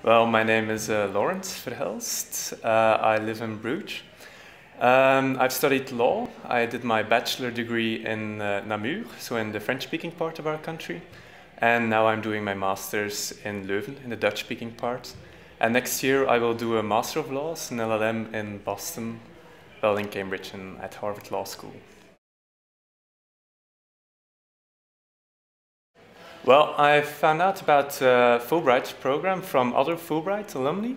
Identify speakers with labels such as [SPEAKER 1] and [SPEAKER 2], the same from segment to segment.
[SPEAKER 1] Well, my name is Lawrence Verhelst. I live in Bruges. I've studied law. I did my bachelor degree in Namur, so in the French-speaking part of our country. And now I'm doing my master's in Leuven, in the Dutch-speaking part. And next year I will do a Master of Laws, an LLM in Boston, well, in Cambridge and at Harvard Law School. Well, I found out about the Fulbright program from other Fulbright alumni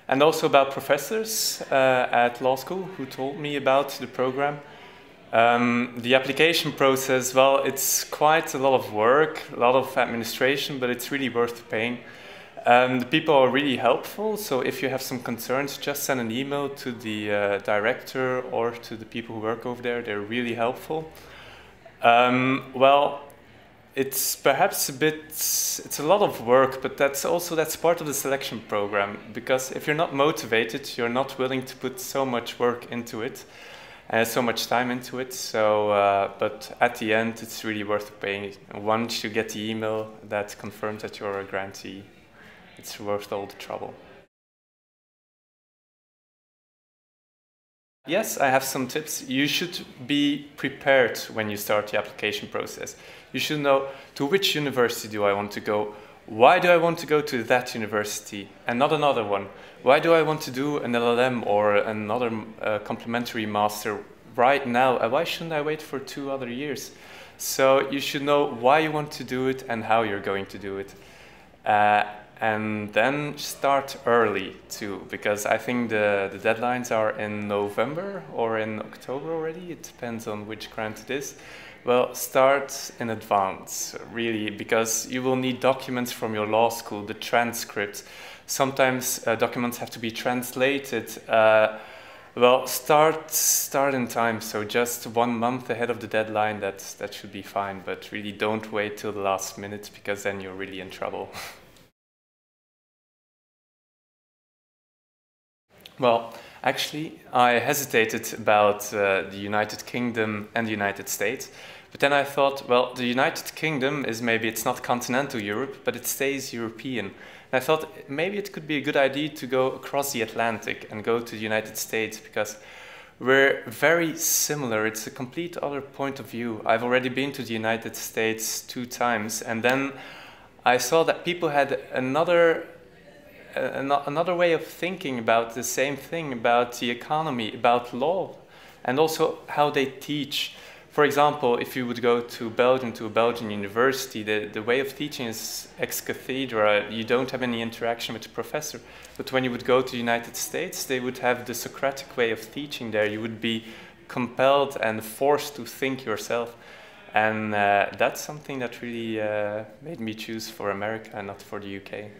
[SPEAKER 1] and also about professors at law school who told me about the program. The application process, well, it's quite a lot of work, a lot of administration, but it's really worth the pain. The people are really helpful, so if you have some concerns, just send an email to the director or to the people who work over there. They're really helpful. Well, it's perhaps it's a lot of work, but that's part of the selection program, because if you're not motivated, you're not willing to put so much work into it and so much time into it. So, but at the end, it's really worth paying. Once you get the email that confirms that you're a grantee, it's worth all the trouble. Yes, I have some tips. You should be prepared when you start the application process. You should know, to which university do I want to go? Why do I want to go to that university and not another one? Why do I want to do an LLM or another complementary master right now? Why shouldn't I wait for 2 other years? So you should know why you want to do it and how you're going to do it. And then start early too, because I think the deadlines are in November or in October already. It depends on which grant it is. Well, start in advance, really, because you will need documents from your law school, the transcripts. Sometimes documents have to be translated. Well, start in time, so just 1 month ahead of the deadline, that should be fine, but really don't wait till the last minute, because then you're really in trouble. Well, actually, I hesitated about the United Kingdom and the United States, but then I thought, well, the United Kingdom is it's not continental Europe, but it stays European. And I thought maybe it could be a good idea to go across the Atlantic and go to the United States, because we're very similar. It's a complete other point of view. I've already been to the United States 2 times, and then I saw that people had another way of thinking about the same thing, about the economy, about law, and also how they teach. For example, if you would go to Belgium, to a Belgian university, the way of teaching is ex cathedra. You don't have any interaction with the professor. But when you would go to the United States, they would have the Socratic way of teaching there. You would be compelled and forced to think yourself. And that's something that really made me choose for America and not for the UK.